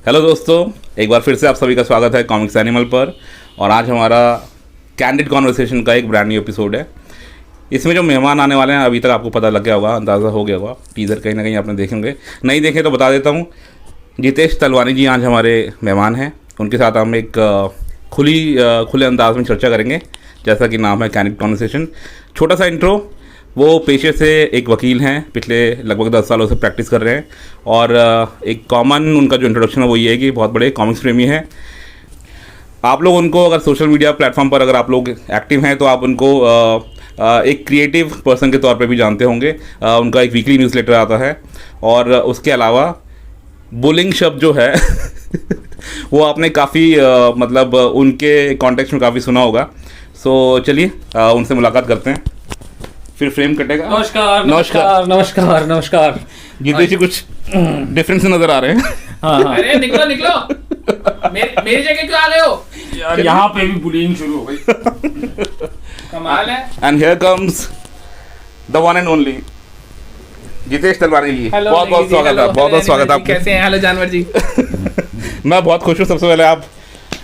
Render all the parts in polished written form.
Hello दोस्तों, एक बार फिर से आप सभी का स्वागत है कॉमिक्स एनिमल पर। और आज हमारा कैंडिड कॉन्वर्सेशन का एक ब्रांड न्यू एपिसोड है। इसमें जो मेहमान आने वाले हैं अभी तक आपको पता लग गया होगा, अंदाज़ा हो गया होगा, टीज़र कहीं ना कहीं आपने देखेंगे। नहीं देखे तो बता देता हूँ, जितेश तलवानी जी आज हमारे मेहमान हैं। उनके साथ हम एक खुले अंदाज में चर्चा करेंगे, जैसा कि नाम है कैंडिड कॉन्वर्सेशन। छोटा सा इंट्रो, वो पेशे से एक वकील हैं, पिछले लगभग 10 सालों से प्रैक्टिस कर रहे हैं। और एक कॉमन उनका जो इंट्रोडक्शन है वो ये है कि बहुत बड़े कॉमिक्स प्रेमी हैं। आप लोग उनको अगर सोशल मीडिया प्लेटफॉर्म पर अगर आप लोग एक्टिव हैं तो आप उनको एक क्रिएटिव पर्सन के तौर पे भी जानते होंगे। उनका एक वीकली न्यूज़लेटर आता है। और उसके अलावा बुलिंग शब्द जो है वो आपने काफ़ी मतलब उनके कॉन्टेक्स्ट में काफ़ी सुना होगा। सो चलिए उनसे मुलाकात करते हैं, फिर फ्रेम कटेगा। नमस्कार नमस्कार नमस्कार नमस्कार। जितेश जी कुछ डिफरेंस नजर आ रहे हैं। हाँ। अरे निकलो निकलो, मेरी जगह क्यों आ गए हो यार, यहाँ पे भी बुलिंग शुरू हो गई। कमाल है। And here comes the one and only Jitesh Talwani ji. बहुत बहुत स्वागत है, बहुत बहुत स्वागत है आपका। कैसे हैं? हेलो जानवर जी। मैं बहुत खुश हूँ। सबसे पहले आप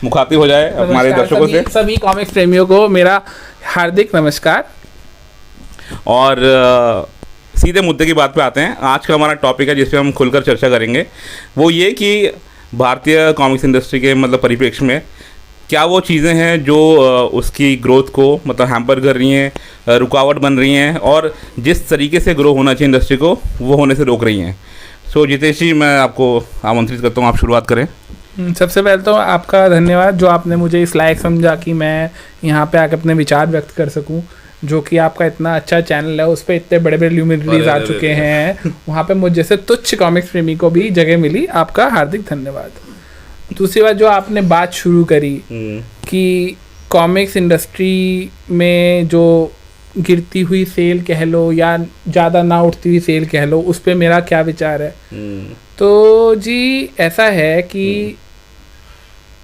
मुखातिब हो जाए हमारे दर्शकों से। सभी कॉमिक्स प्रेमियों को मेरा हार्दिक नमस्कार। और सीधे मुद्दे की बात पे आते हैं। आज का हमारा टॉपिक है जिस पे हम खुलकर चर्चा करेंगे, वो ये कि भारतीय कॉमिक्स इंडस्ट्री के मतलब परिप्रेक्ष्य में क्या वो चीज़ें हैं जो उसकी ग्रोथ को मतलब हैम्पर कर रही हैं, रुकावट बन रही हैं, और जिस तरीके से ग्रो होना चाहिए इंडस्ट्री को वो होने से रोक रही हैं। सो जितेश जी, मैं आपको आमंत्रित करता हूँ, आप शुरुआत करें। सबसे पहले तो आपका धन्यवाद जो आपने मुझे इस लायक समझा कि मैं यहाँ पे आकर अपने विचार व्यक्त कर सकूँ। जो कि आपका इतना अच्छा चैनल है, उस पर इतने बड़े बड़े ल्यूमिनरीज आ चुके हैं, वहाँ पे मुझे जैसे तुच्छ कॉमिक्स प्रेमी को भी जगह मिली। आपका हार्दिक धन्यवाद। दूसरी बात जो आपने बात शुरू करी कि कॉमिक्स इंडस्ट्री में जो गिरती हुई सेल कह लो या ज़्यादा ना उठती हुई सेल कह लो, उस पर मेरा क्या विचार है। तो जी ऐसा है कि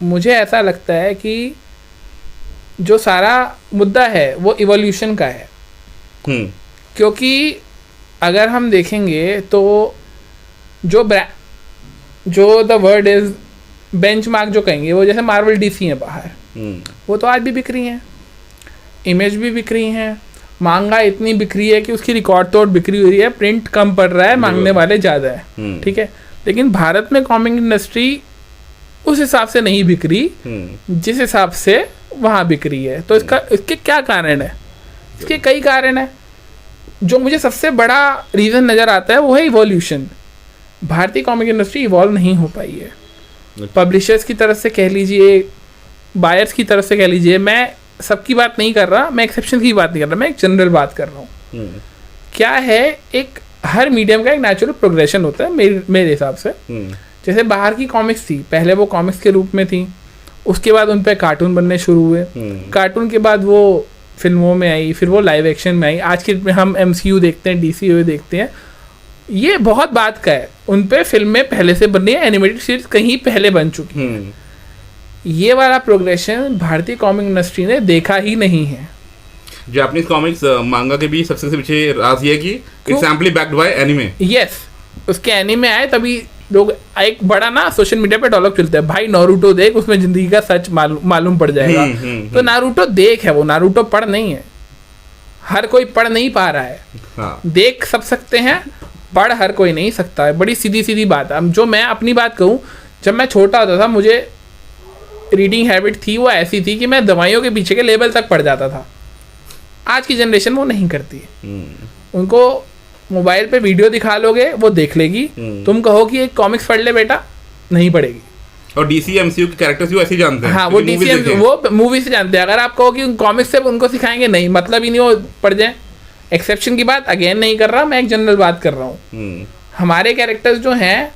मुझे ऐसा लगता है कि जो सारा मुद्दा है वो इवोल्यूशन का है। क्योंकि अगर हम देखेंगे तो जो द वर्ड इज बेंचमार्क जो कहेंगे, वो जैसे मार्वल डीसी है बाहर, वो तो आज भी बिक रही हैं, इमेज भी बिक रही हैं, मांगा इतनी बिक रही है कि उसकी रिकॉर्ड तोड़ बिक्री हो रही है, प्रिंट कम पड़ रहा है, मांगने वाले ज़्यादा है। ठीक है, लेकिन भारत में कॉमिक इंडस्ट्री उस हिसाब से नहीं बिक रही जिस हिसाब से वहाँ बिक रही है। तो इसके क्या कारण है? इसके कई कारण है। जो मुझे सबसे बड़ा रीज़न नज़र आता है वो है इवोल्यूशन। भारतीय कॉमिक इंडस्ट्री इवॉल्व नहीं हो पाई है। पब्लिशर्स की तरफ से कह लीजिए, बायर्स की तरफ से कह लीजिए, मैं सबकी बात नहीं कर रहा, मैं एक्सेप्शन की बात नहीं कर रहा, मैं एक जनरल बात कर रहा हूँ। क्या है, एक हर मीडियम का एक नेचुरल प्रोग्रेशन होता है मेरे हिसाब से। जैसे बाहर की कॉमिक्स थी, पहले वो कॉमिक्स के रूप में थी, उसके बाद उन पे कार्टून बनने शुरू हुए, कार्टून के बाद वो फिल्मों में आई, फिर वो लाइव एक्शन में आई, आज के में हम MCU देखते हैं, DCU देखते हैं। ये बहुत बात का है, उन पे फिल्में पहले से बन रही है, एनिमेटेड सीरीज कहीं पहले बन चुकी है। ये वाला प्रोग्रेशन भारतीय कॉमिक इंडस्ट्री ने देखा ही नहीं है। जापानीज कॉमिक्स मांगा के भी सबसे पीछे राज ये कि it's amply backed by anime. Yes, उसके एनिमे आए तभी लोग, एक बड़ा ना सोशल मीडिया पे डायलॉग चलता है, भाई नारुतो देख, उसमें जिंदगी का सच मालूम पड़ जाएगा। तो नारुतो देख है, वो नारुतो पढ़ नहीं है, हर कोई पढ़ नहीं पा रहा है। हाँ। देख सब सकते हैं, पढ़ हर कोई नहीं सकता है। बड़ी सीधी सीधी बात है। अब जो मैं अपनी बात कहूँ, जब मैं छोटा होता था मुझे रीडिंग हैबिट थी, वो ऐसी थी कि मैं दवाइयों के पीछे के लेबल तक पढ़ जाता था। आज की जनरेशन वो नहीं करती है। उनको मोबाइल पे वीडियो दिखा लोगे वो देख लेगी, तुम कहो कि एक कॉमिक्स पढ़ ले बेटा, नहीं पढ़ेगी। और DC MCU के कैरेक्टर्स भी ऐसे ही जानते हैं। हाँ, वो DC वो मूवी से जानते हैं। अगर आप कहो कि कॉमिक्स से उनको सिखाएंगे, नहीं, मतलब ही नहीं वो पढ़ जाए। एक्सेप्शन की बात अगेन नहीं कर रहा, मैं एक जनरल बात कर रहा हूँ। हमारे कैरेक्टर्स जो हैं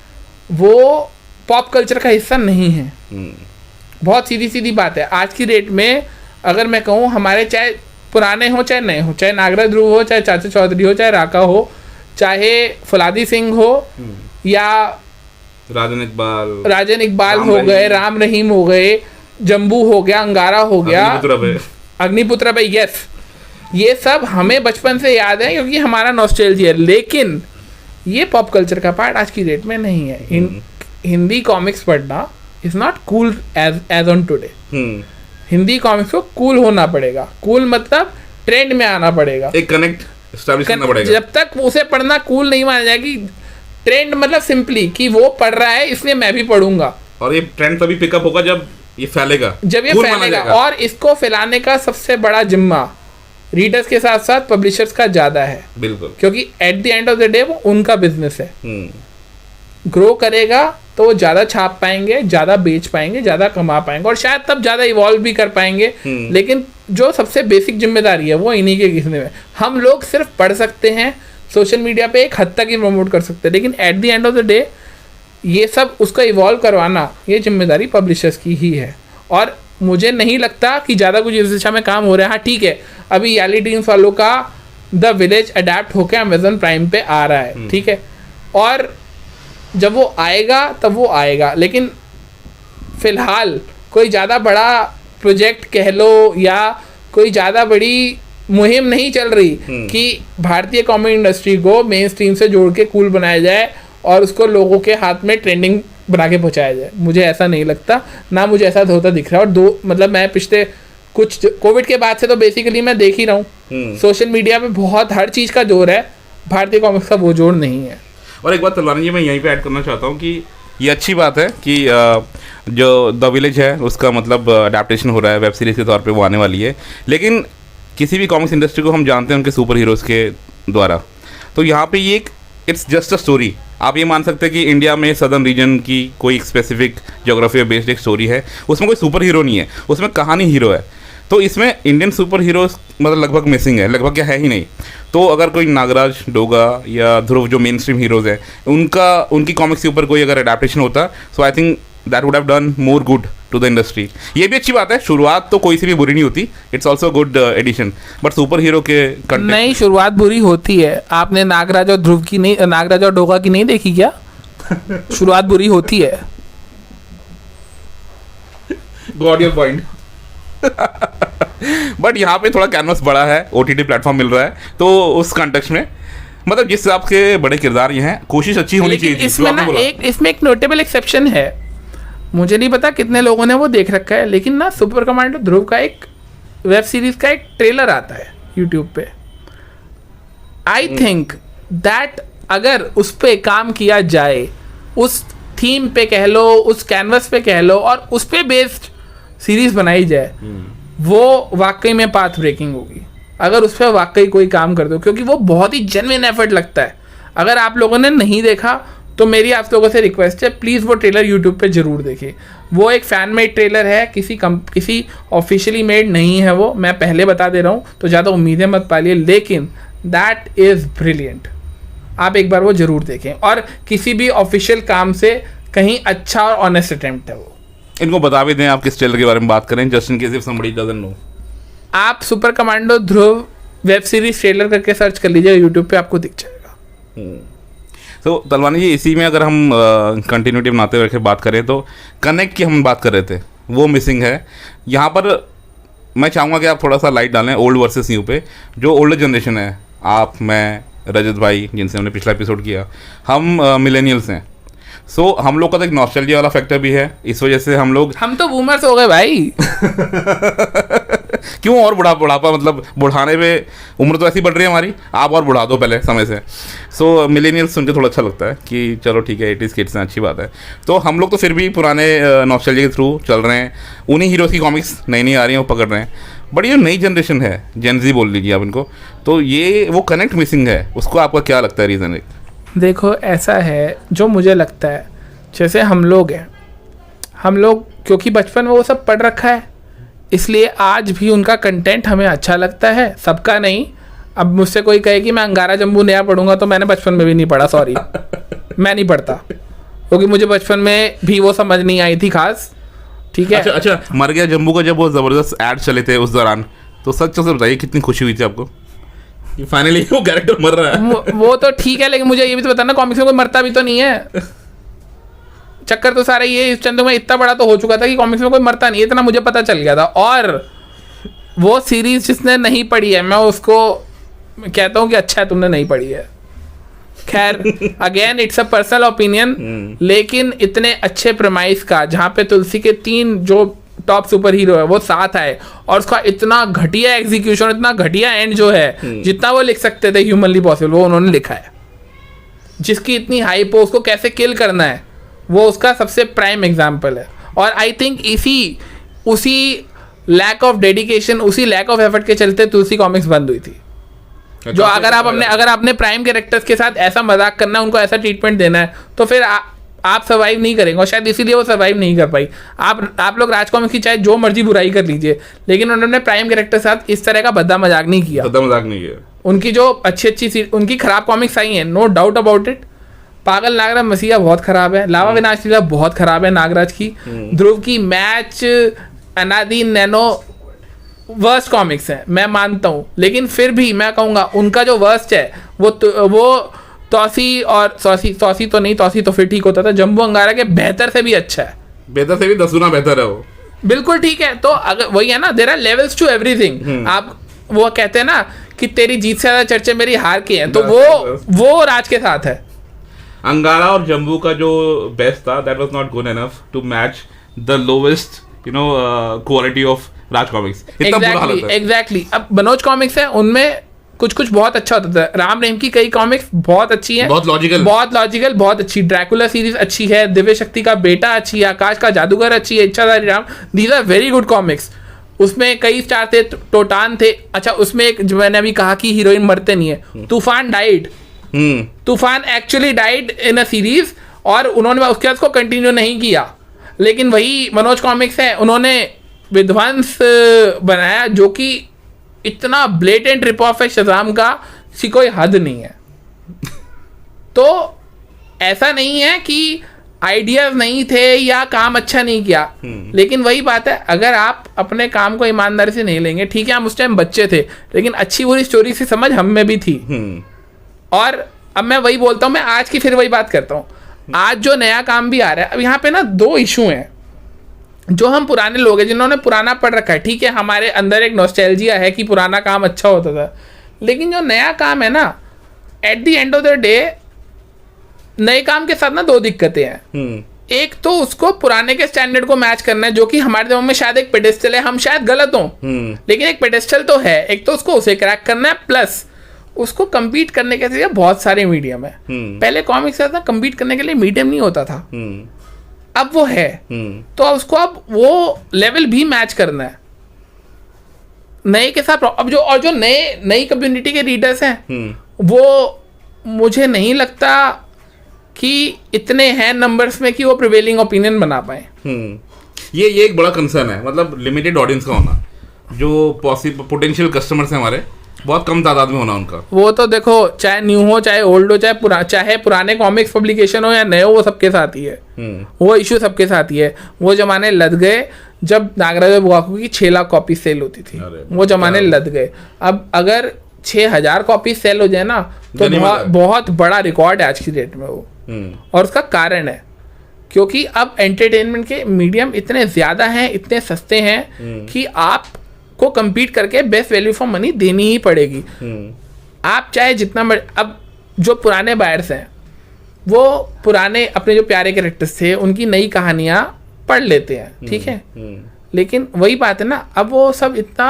वो पॉप कल्चर का हिस्सा नहीं है। बहुत सीधी सीधी बात है। आज की डेट में अगर मैं कहूँ, हमारे चाहे पुराने हो चाहे नए हो, चाहे नागराज ध्रुव हो, चाहे चाचा चौधरी हो, चाहे राका हो, चाहे फुलादी सिंह हो, या राजन इकबाल हो गए, राम रहीम हो गए, जम्बू हो गया, अंगारा हो गया, अग्निपुत्र भाई, यस, ये सब हमें बचपन से याद है क्योंकि हमारा नॉस्टैल्जिया है। लेकिन ये पॉप कल्चर का पार्ट आज की डेट में नहीं है। हिंदी कॉमिक्स पढ़ना is not cool as on today. Hindi comics को कूल होना पड़ेगा. कूल मतलब ट्रेंड में आना पड़ेगा, एक कनेक्ट एस्टैब्लिश करना पड़ेगा. जब तक उसे पढ़ना कूल नहीं माना जाएगी. ट्रेंड मतलब सिंपली कि वो पढ़ रहा है इसलिए मैं भी पढ़ूंगा. और ये ट्रेंड तभी पिकअप होगा जब ये फैलेगा, जब ये cool माना फैलेगा. जाएगा. और इसको फैलाने का सबसे बड़ा जिम्मा रीडर्स के साथ साथ पब्लिशर्स का ज्यादा है, बिल्कुल. क्योंकि eight the end of the day वो उनका बिजनेस है. ग्रो करेगा तो वो ज़्यादा छाप पाएंगे, ज़्यादा बेच पाएंगे, ज़्यादा कमा पाएंगे और शायद तब ज़्यादा इवॉल्व भी कर पाएंगे. लेकिन जो सबसे बेसिक जिम्मेदारी है वो इन्हीं के किसने में. हम लोग सिर्फ पढ़ सकते हैं, सोशल मीडिया पे एक हद तक ही प्रमोट कर सकते हैं, लेकिन eight the end of the day ये सब उसको इवॉल्व करवाना ये जिम्मेदारी पब्लिशर्स की ही है. और मुझे नहीं लगता कि ज़्यादा कुछ इस दिशा में काम हो रहा है. हाँ ठीक है, अभी याली टीम्स वालों का द विलेज अडेप्ट होकर अमेजन प्राइम पे आ रहा है, ठीक है, और जब वो आएगा तब वो आएगा. लेकिन फिलहाल कोई ज़्यादा बड़ा प्रोजेक्ट कह लो या कोई ज़्यादा बड़ी मुहिम नहीं चल रही कि भारतीय कॉमिक इंडस्ट्री को मेन स्ट्रीम से जोड़ के कूल बनाया जाए और उसको लोगों के हाथ में ट्रेंडिंग बना के पहुँचाया जाए. मुझे ऐसा नहीं लगता, ना मुझे ऐसा होता दिख रहा है. और मतलब मैं पिछले कुछ कोविड के बाद से तो बेसिकली मैं देख ही रहा हूँ सोशल मीडिया पे बहुत हर चीज़ का जोर है, भारतीय कॉमिक्स का वो जोर नहीं है. और एक बात तलवानी जी मैं यहीं पे ऐड करना चाहता हूँ कि ये अच्छी बात है कि जो द विलेज है उसका मतलब अडेप्टेशन हो रहा है वेब सीरीज़ के तौर पे, वो आने वाली है. लेकिन किसी भी कॉमिक्स इंडस्ट्री को हम जानते हैं उनके सुपर हीरोज़ के द्वारा. तो यहाँ पे ये एक इट्स जस्ट अ स्टोरी. आप ये मान सकते हैं कि इंडिया में सदर्न रीजन की कोई स्पेसिफिक जोग्राफी बेस्ड एक स्टोरी है, उसमें कोई सुपर हीरो नहीं है, उसमें कहानी हीरो है. तो इसमें इंडियन सुपर हीरोज़ मतलब लगभग मिसिंग है, लगभग क्या है ही नहीं. तो अगर कोई नागराज डोगा या ध्रुव जो मेन स्ट्रीम हीरोज़ हैं उनकी कॉमिक्स के ऊपर कोई अगर अडेप्टेशन होता, so I think that would have done more good to the industry. ये भी अच्छी बात है, शुरुआत तो कोई सी भी बुरी नहीं होती, it's also good addition. But super hero के नहीं, शुरुआत बुरी होती है. आपने नागराज और ध्रुव की नहीं, नागराज और डोगा की नहीं देखी क्या? शुरुआत बुरी होती है. Got your point. बट यहाँ पे थोड़ा कैनवस बड़ा है, OTT प्लेटफॉर्म मिल रहा है, तो उस कॉन्टेक्स्ट में मतलब जिस हिसाब के बड़े किरदार ये हैं, कोशिश अच्छी होनी चाहिए थी. इसमें ना इसमें एक नोटेबल एक्सेप्शन है. मुझे नहीं पता कितने लोगों ने वो देख रखा है, लेकिन ना सुपर कमांडो ध्रुव का एक वेब सीरीज का एक ट्रेलर आता है यूट्यूब पे. आई थिंक दैट अगर उस पे काम किया जाए, उस थीम पे कह लो, उस कैनवस पे कह लो, और उस पे बेस्ड सीरीज बनाई जाए, वो वाकई में पाथ ब्रेकिंग होगी. अगर उस पर वाकई कोई काम कर दो, क्योंकि वो बहुत ही जेन्युइन एफर्ट लगता है. अगर आप लोगों ने नहीं देखा तो मेरी आप लोगों से रिक्वेस्ट है, प्लीज़ वो ट्रेलर यूट्यूब पे ज़रूर देखें. वो एक फ़ैन मेड ट्रेलर है, किसी ऑफिशियली मेड नहीं है वो, मैं पहले बता दे रहा हूँ, तो ज़्यादा उम्मीदें मत पालिए, लेकिन दैट इज़ ब्रिलियंट. आप एक बार वो ज़रूर देखें. और किसी भी ऑफिशियल काम से कहीं अच्छा और ऑनेस्ट अटेम्प्ट है वो. इनको बता भी दें आप किस ट्रेलर के बारे में बात करें, just in case if somebody doesn't know. आप सुपर कमांडो ध्रुव वेब सीरीज ट्रेलर करके सर्च कर लीजिएगा यूट्यूब पे, आपको दिख जाएगा. तो तलवानी जी, इसी में अगर हम कंटिन्यूटी बनाते हुए बात करें तो कनेक्ट की हम बात कर रहे थे, वो मिसिंग है. यहाँ पर मैं चाहूँगा कि आप थोड़ा सा लाइट डालें ओल्ड वर्सेस न्यू पे. जो ओल्डर जनरेशन है, आप, मैं, रजत भाई जिनसे हमने पिछला एपिसोड किया, हम मिलेनियल्स हैं. सो हम लोग का तो एक नॉस्टैल्जिया वाला फैक्टर भी है. इस वजह से हम तो बूमर्स हो गए भाई. क्यों? और बुढ़ापा मतलब बढ़ाने पे उम्र तो ऐसी बढ़ रही है हमारी, आप और बढ़ा दो पहले समय से. सो मिलेनियल्स सुन के थोड़ा अच्छा लगता है कि चलो ठीक है, 80s किड्स हैं, अच्छी बात है. तो हम लोग तो फिर भी पुराने नॉस्टैल्जिया के थ्रू चल रहे हैं. उन्हीं हीरोज़ की कॉमिक्स नई नई आ रही हैं, वो पकड़ रहे हैं. बट ये नई जनरेशन है, जेन ज़ी बोल लीजिए आप इनको, तो ये वो कनेक्ट मिसिंग है. उसको आपका क्या लगता है रीज़न? एक देखो, ऐसा है, जो मुझे लगता है, जैसे हम लोग हैं, हम लोग क्योंकि बचपन में वो सब पढ़ रखा है, इसलिए आज भी उनका कंटेंट हमें अच्छा लगता है. सबका नहीं. अब मुझसे कोई कहे कि मैं अंगारा जम्बू नया पढ़ूंगा, तो मैंने बचपन में भी नहीं पढ़ा, सॉरी. मैं नहीं पढ़ता, क्योंकि मुझे बचपन में भी वो समझ नहीं आई थी खास. ठीक है. अच्छा, मर गया जम्बू का जब वो ज़बरदस्त ऐड चले थे उस दौरान, तो सच से बताइए कितनी खुशी हुई थी आपको कि फाइनली वो कैरेक्टर मर रहा है? वो तो ठीक है, लेकिन मुझे ये भी तो बताना, कॉमिक्स में कोई मरता भी तो नहीं है. चक्कर तो सारा ये इस चंदू में इतना बड़ा तो हो चुका था कि कॉमिक्स में कोई मरता नहीं, इतना मुझे पता चल गया था. और वो सीरीज जिसने नहीं पढ़ी है, मैं उसको कहता हूँ कि अच्छा है तुमने नहीं पढ़ी है. खैर again it's a personal opinion, लेकिन इतने अच्छे प्रमाइस का जहाँ पे तुलसी के 3 जो टॉप सुपर हीरो है वो साथ आए और उसका इतना घटिया एग्जीक्यूशन, इतना घटिया एंड जो है, जितना वो लिख सकते थे ह्यूमनली पॉसिबल वो उन्होंने लिखा है। जिसकी इतनी हाइप हो उसको कैसे किल करना है वो उसका सबसे प्राइम एग्जाम्पल है। और आई थिंक उसी लैक ऑफ डेडिकेशन, उसी लैक ऑफ एफर्ट के चलते तुलसी कॉमिक्स बंद हुई थी। जो अगर आपने प्राइम कैरेक्टर्स के साथ ऐसा मजाक करना है, उनको ऐसा ट्रीटमेंट देना है, तो फिर आप सर्वाइव नहीं करेंगे और शायद इसीलिए वो सर्वाइव नहीं कर पाई। आप लोग राज कॉमिक्स की चाहे जो मर्जी बुराई कर लीजिए, लेकिन उन्होंने प्राइम कैरेक्टर के साथ इस तरह का भद्दा मजाक नहीं किया। उनकी जो अच्छी उनकी खराब कॉमिक्स आई हैं, नो डाउट अबाउट इट। पागल नागराज मसीहा बहुत खराब है, लावा विनाश लीला बहुत खराब है नागराज की, ध्रुव की मैच, अनादि, नैनो वर्स्ट कॉमिक्स है, मैं मानता हूँ। लेकिन फिर भी मैं कहूँगा उनका जो वर्स्ट है वो तौसी और तौसी तो नहीं, तौसी तो फिर ठीक होता था, जम्बू अंगारा के बेहतर से भी अच्छा है, बेहतर से भी 10 गुना बेहतर है वो। बिल्कुल ठीक है। तो अगर वही है ना, there are levels to everything. आप वो कहते हैं ना कि तेरी जीत से ज्यादा चर्चे मेरी हार के हैं, तो वो राज के साथ है। अंगारा और जम्बू का जो बेस्ट था, that was not good enough to match the lowest quality of Raj comics. Exactly. अब मनोज कॉमिक्स है, उनमें कुछ बहुत अच्छा होता था। राम रहीम की कई कॉमिक्स बहुत अच्छी हैं, बहुत लॉजिकल, बहुत अच्छी। ड्रैकुला सीरीज अच्छी है, दिव्य शक्ति का बेटा अच्छी है, आकाश का जादूगर अच्छी है, इच्छाधारी राम, these are very good comics. उसमें कई स्टार थे, टोटान थे। अच्छा, उसमें एक जो मैंने अभी कहा कि हीरोइन मरते नहीं है, तूफान डाइड। तूफान actually died in a series और उन्होंने उसके बाद उसको कंटिन्यू नहीं किया। लेकिन वही मनोज कॉमिक्स है, उन्होंने विध्वंस बनाया जो कि इतना ब्लेटेंट रिप ऑफ है शज़ाम का, किसी कोई हद नहीं है। तो ऐसा नहीं है कि आइडियाज नहीं थे या काम अच्छा नहीं किया, लेकिन वही बात है, अगर आप अपने काम को ईमानदारी से नहीं लेंगे, ठीक है हम उस टाइम बच्चे थे, लेकिन अच्छी बुरी स्टोरी से समझ हम में भी थी। और अब मैं वही बोलता हूँ, मैं आज की फिर वही बात करता हूँ, आज जो नया काम भी आ रहा है, अब यहाँ पे ना 2 इशू हैं। जो हम पुराने लोग हैं जिन्होंने पुराना पढ़ रखा है, ठीक है हमारे अंदर एक नॉस्टैल्जिया है कि पुराना काम अच्छा होता था, लेकिन जो नया काम है ना, eight the end of the day नए काम के साथ ना 2 दिक्कतें हैं। एक तो उसको पुराने के स्टैंडर्ड को मैच करना है, जो कि हमारे दिमाग में शायद एक पेडेस्टल है, हम शायद गलत हों, लेकिन एक पेडेस्टल तो है। एक तो उसको उसे क्रैक करना है, प्लस उसको कम्पीट करने के लिए बहुत सारे मीडियम है। पहले कॉमिक्स ना कम्पीट करने के लिए मीडियम नहीं होता था, अब वो है। तो उसको अब वो लेवल भी मैच करना है नए के साथ। अब जो नई कम्युनिटी के रीडर्स हैं, वो मुझे नहीं लगता कि इतने हैं नंबर्स में कि वो प्रिवेलिंग ओपिनियन बना पाए। ये एक बड़ा कंसर्न है, मतलब लिमिटेड ऑडियंस का होना, जो पोटेंशियल कस्टमर्स हैं हमारे, बहुत कम तादाद में होना उनका। वो तो देखो, चाहे न्यू हो, चाहे ओल्ड हो, चाहे पुराने कॉमिक्स पब्लिकेशन हो या नए हो, वो सबके साथ ही है। वो इशू सबके साथ ही है। वो जमाने लद गए जब नागराज बुआकू की 6 लाख कॉपी सेल होती थी, वो जमाने लद गए। अब अगर 6000 कॉपी सेल हो जाए ना, तो बहुत बड़ा रिकॉर्ड है आज की डेट में वो। और उसका कारण है क्योंकि अब एंटरटेनमेंट के मीडियम इतने ज्यादा हैं, इतने सस्ते हैं कि आप को compete करके बेस्ट वैल्यू फॉर मनी देनी ही पड़ेगी। आप चाहे जितना अब जो पुराने बायर्स हैं, वो पुराने अपने जो प्यारे कैरेक्टर्स थे उनकी नई कहानियां पढ़ लेते हैं, ठीक है, लेकिन वही बात है ना, अब वो सब इतना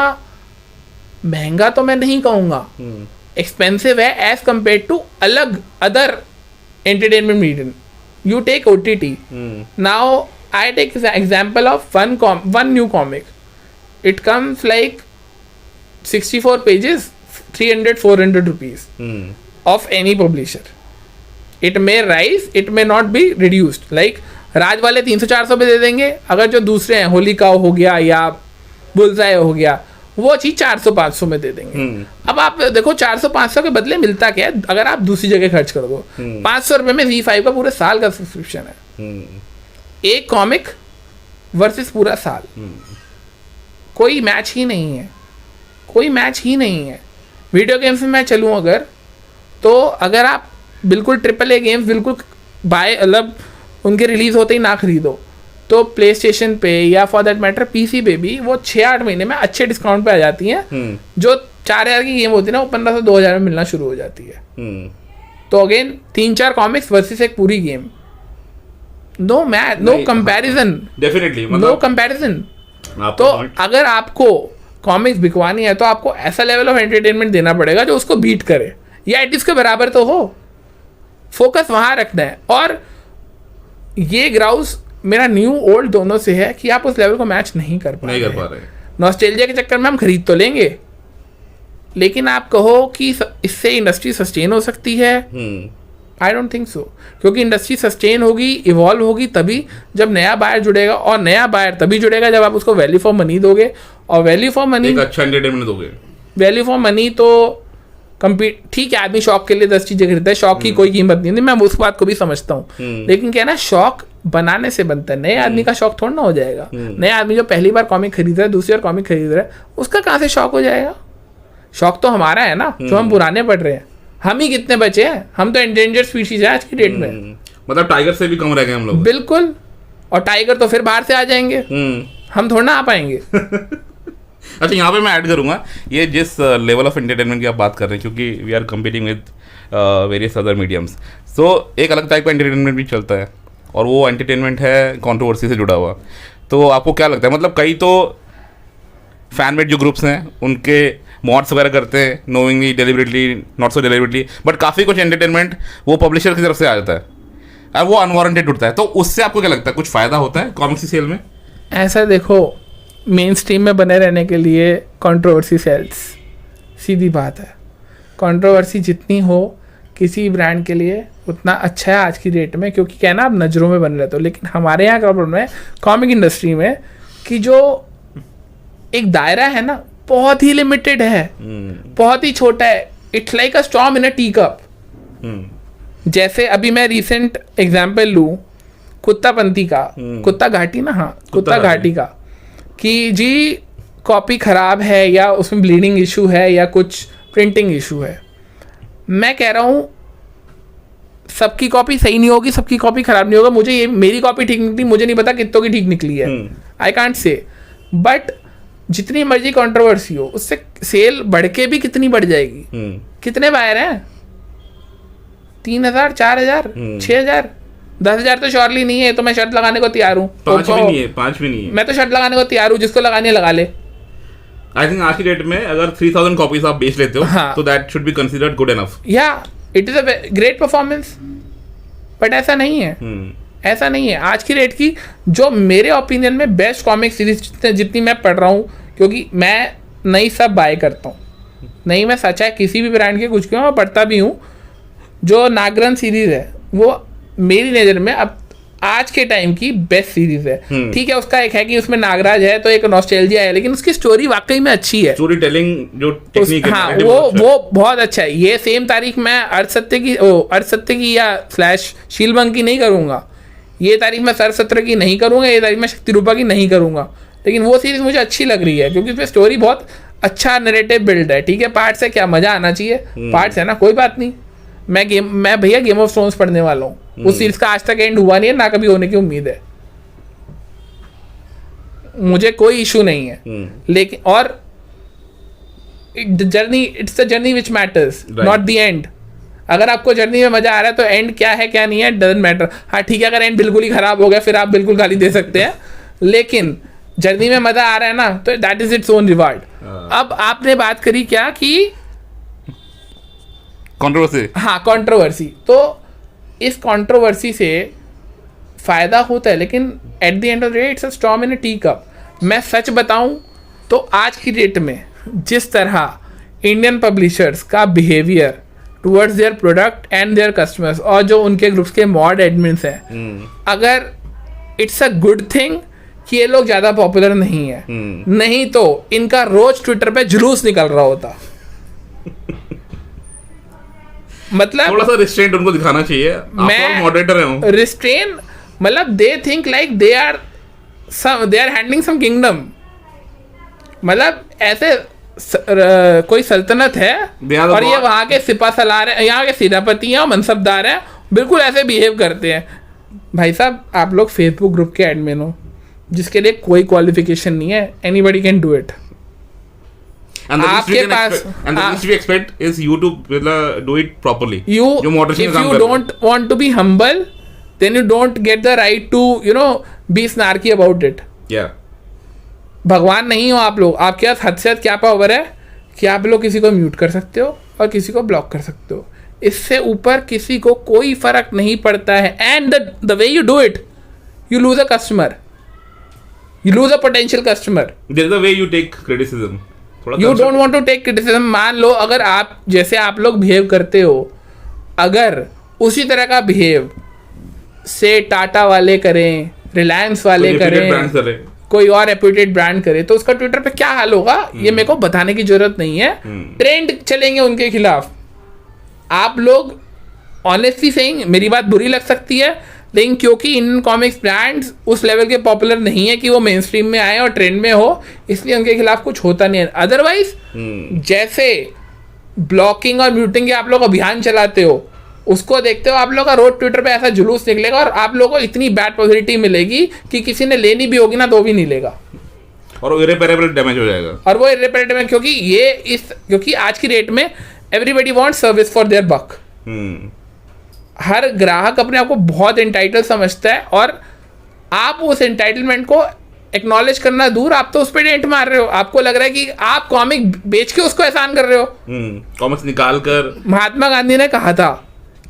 महंगा तो मैं नहीं कहूँगा, एक्सपेंसिव है as compare to other entertainment medium. You take OTT now, I take example of one new comic. It comes like 64 pages, 300-400 rupees of any publisher. It may rise, it may not be reduced. Like राज वाले 300-400 पे दे देंगे, अगर जो दूसरे हैं होलिका हो गया या बुलजाय हो गया, वो चीज 400-500 में दे देंगे। अब आप देखो 400-500 के बदले मिलता क्या है अगर आप दूसरी जगह खर्च कर दो। 500 रुपये में Z5 का पूरे साल का सब्सक्रिप्शन है, एक कॉमिक वर्सेस पूरा साल। कोई मैच ही नहीं है, कोई मैच ही नहीं है। वीडियो गेम्स में मैं चलूँ अगर, तो अगर आप बिल्कुल AAA गेम्स बिल्कुल मतलब उनके रिलीज़ होते ही ना खरीदो, तो प्ले स्टेशन पे या फॉर दैट मैटर PC पे भी वो 6-8 महीने में अच्छे डिस्काउंट पे आ जाती हैं। जो 4000 की गेम होती है ना, वो 1500-2000 में मिलना शुरू हो जाती है। तो अगेन 3-4 कॉमिक्स वर्सेस एक पूरी game, no match, no comparison, definitely no comparison. तो अगर आपको कॉमिक्स बिकवानी है तो आपको ऐसा लेवल ऑफ एंटरटेनमेंट देना पड़ेगा जो उसको बीट करे या एटलीस्ट के बराबर तो हो। फोकस वहां रखना है। और ये ग्राउस मेरा न्यू ओल्ड दोनों से है कि आप उस लेवल को मैच नहीं कर पा रहे। नॉस्टैल्जिया के चक्कर में हम खरीद तो लेंगे, लेकिन आप कहो कि इससे इंडस्ट्री सस्टेन हो सकती है, आई डोंट थिंक सो। क्योंकि इंडस्ट्री सस्टेन होगी, इवॉल्व होगी तभी जब नया बायर जुड़ेगा, और नया बायर तभी जुड़ेगा जब आप उसको वैल्यू फॉर मनी दोगे। और वैल्यू फॉर मनी, एक अच्छा एंटरटेनमेंट दोगे। वैल्यू फॉर मनी तो कंपीट, ठीक है आदमी शौक के लिए 10 चीजें खरीदता है, शौक की कोई कीमत नहीं, मैं उस बात को भी समझता हूँ, लेकिन क्या है ना, शौक बनाने से बनता है। नए आदमी का शौक थोड़ा ना हो जाएगा। नए आदमी जो पहली बार कॉमिक खरीद रहा है, दूसरी बार कॉमिक खरीद रहा है, उसका कहाँ से शौक हो जाएगा? शौक तो हमारा है ना, जो हम पुराने पढ़ रहे हैं। हम ही कितने बचे हैं? हम तो एंडेंजर्ड स्पीशीज है आज की डेट में। मतलब टाइगर से भी कम रह गए हम लोग। बिल्कुल। और टाइगर तो फिर बाहर से आ जाएंगे, हम थोड़ा ना आ पाएंगे। अच्छा, यहाँ पे मैं ऐड करूँगा, ये जिस लेवल ऑफ एंटरटेनमेंट की आप बात कर रहे हैं, क्योंकि we are competing with various other mediums, so एक अलग टाइप का एंटरटेनमेंट भी चलता है, और वो एंटरटेनमेंट है कंट्रोवर्सी से जुड़ा हुआ। तो आपको क्या लगता है, मतलब कई तो फैन मेड जो ग्रुप्स हैं उनके मॉड्स वगैरह करते हैं, knowingly, deliberately, not so deliberately, but काफ़ी कुछ एंटरटेनमेंट वो पब्लिशर की तरफ से आ जाता है और वो अनवारंटेड उठता है। तो उससे आपको क्या लगता है, कुछ फ़ायदा होता है कॉमिक्स की सेल में? ऐसा देखो, मेन स्ट्रीम में बने रहने के लिए कंट्रोवर्सी सेल्स, सीधी बात है। कंट्रोवर्सी जितनी हो किसी ब्रांड के लिए उतना अच्छा है आज की डेट में, क्योंकि क्या है ना, आप नज़रों में बन रहते हो। लेकिन हमारे यहाँ का प्रॉब्लम है कॉमिक इंडस्ट्री में कि जो एक दायरा है ना, बहुत ही लिमिटेड है, बहुत ही छोटा है। It's like a storm in a tea cup. जैसे अभी मैं रिसेंट एग्जाम्पल लूँ कुत्तापंथी का, कुत्ता घाटी ना, हाँ कुत्ता घाटी का, कि जी कॉपी ख़राब है या उसमें ब्लीडिंग इशू है या कुछ प्रिंटिंग इशू है। मैं कह रहा हूँ सबकी कॉपी सही नहीं होगी, सबकी कॉपी ख़राब नहीं होगा। मुझे ये मेरी कॉपी ठीक निकली, मुझे नहीं पता कितनों की ठीक निकली है, आई कांट से। बट जितनी मर्जी कंट्रोवर्सी हो, उससे सेल बढ़ के भी कितनी बढ़ जाएगी? कितने बायर हैं? 3,000, 4,000, 6,000, 10,000 तो श्योरली नहीं है। तो मैं शर्त लगाने को तैयार हूँ। 5 भी नहीं है, 5 भी नहीं है। मैं तो शर्त लगाने को तैयार हूँ, जिसको लगानी है लगा ले। आई थिंक आज की डेट में अगर 3,000 कॉपीज आप बेच लेते हो, हाँ, तो that should be considered good enough. या it is a great performance. But ऐसा नहीं है, ऐसा नहीं है। आज की डेट की जो मेरे ओपिनियन में बेस्ट कॉमिक सीरीज जितनी मैं पढ़ रहा हूँ, क्योंकि मैं नई सब बाय करता हूँ, नहीं मैं सच है किसी भी ब्रांड के कुछ क्यों, मैं पढ़ता भी हूँ। जो नागरन सीरीज है वो मेरी नज़र में अब आज के टाइम की बेस्ट सीरीज है। ठीक है, उसका एक है कि उसमें नागराज है तो एक नॉस्टैल्जिया है, लेकिन उसकी स्टोरी वाकई में अच्छी है। स्टोरी टेलिंग जो टेक्निक है, हाँ, वो बहुत अच्छा है। ये सेम तारीख मैं अर्थ सत्य की या स्लैश शीलबंग की नहीं करूँगा, ये तारीख मैं सरसत्र की नहीं करूँगा, ये तारीख मैं शक्ति रूपा की नहीं करूँगा। लेकिन वो सीरीज मुझे अच्छी लग रही है क्योंकि उसमें स्टोरी बहुत अच्छा नैरेटिव बिल्ड है। ठीक है, पार्ट्स है, क्या मजा आना चाहिए, पार्ट्स है ना, कोई बात नहीं। मैं भैया गेम ऑफ थ्रोन्स पढ़ने वाला हूँ, उस सीरीज का आज तक एंड हुआ नहीं है, ना कभी होने की उम्मीद है, मुझे कोई इशू नहीं है। लेकिन और journey, it's the journey which matters, not the end. अगर आपको जर्नी में मजा आ रहा है तो एंड क्या है क्या नहीं है डजंट मैटर। हाँ ठीक है, अगर एंड बिल्कुल ही खराब हो गया फिर आप बिल्कुल गाली दे सकते हैं, लेकिन जर्नी में मजा आ रहा है ना, तो that is its own reward. अब आपने बात करी क्या कि कंट्रोवर्सी, हाँ कंट्रोवर्सी, तो इस कंट्रोवर्सी से फायदा होता है, लेकिन eight the end of the day it's a storm in a tea cup. मैं सच बताऊं तो आज की डेट में जिस तरह इंडियन पब्लिशर्स का behaviour towards their product and their customers और जो उनके ग्रुप्स के मॉड एडमिन्स हैं, अगर इट्स अ गुड थिंग कि ये लोग ज़्यादा पॉपुलर नहीं है, नहीं तो इनका रोज ट्विटर पे जुलूस निकल रहा होता। मतलब थोड़ा सा रिस्ट्रेंट उनको दिखाना चाहिए। मैं मॉडरेटर हूं। रिस्ट्रेन मतलब they think like they are handling some kingdom. मतलब ऐसे कोई सल्तनत है और ये वहाँ के सिपा सलार हैं, यहाँ के सेनापति हैं और मनसबदार हैं, बिल्कुल ऐसे बिहेव करते हैं। भाई साहब, आप लोग फेसबुक ग्रुप के एडमिन हो जिसके लिए कोई क्वालिफिकेशन नहीं है, एनीबडी कैन डू इट। आपके पास and the least we expect is you to do it properly. जो moderation if का काम you कर रहे don't want to be humble, then you don't get the right to be snarky about it. Yeah. भगवान नहीं हो आप लोग, आपके पास हद से हद क्या पावर है कि आप लोग किसी को म्यूट कर सकते हो और किसी को ब्लॉक कर सकते हो, इससे ऊपर किसी को कोई फर्क नहीं पड़ता है. And the way you do it, you lose a customer, you lose a potential customer. There is a way you take criticism. You don't want to take criticism. मान लो अगर आप जैसे आप लोग बिहेव करते हो, अगर उसी तरह का बिहेव से टाटा वाले करें, रिलायंस वाले करें, कोई और रेप्यूटेड ब्रांड करे, तो उसका ट्विटर पे क्या हाल होगा ये मेरे को बताने की जरूरत नहीं है. ट्रेंड चलेंगे उनके खिलाफ. आप लोग ऑनेस्टली सेइंग, मेरी बात बुरी लग सकती है, लेकिन क्योंकि इंडियन कॉमिक्स ब्रांड्स उस लेवल के पॉपुलर नहीं है कि वो मेन स्ट्रीम में आए और ट्रेंड में हो, इसलिए उनके खिलाफ कुछ होता नहीं है. अदरवाइज जैसे ब्लॉकिंग और म्यूटिंग के आप लोग अभियान चलाते हो, उसको देखते हो आप लोग का रोज ट्विटर पे ऐसा जुलूस निकलेगा और आप लोगों को इतनी बैड पब्लिसिटी मिलेगी कि किसी ने लेनी भी होगी ना तो भी नहीं लेगा, और वो इरेपरेबल डैमेज हो जाएगा. और वो इरेपरेबल डैमेज, क्योंकि आज की डेट में everybody want service for their buck. हर ग्राहक अपने आप को बहुत एंटाइटल समझता है, और आप उस एंटाइटलमेंट को एक्नॉलेज करना दूर, आप तो उस पर डेंट मार रहे हो. आपको लग रहा है कि आप कॉमिक बेच के उसको एहसान कर रहे हो. कॉमिक्स निकाल कर. महात्मा गांधी ने कहा था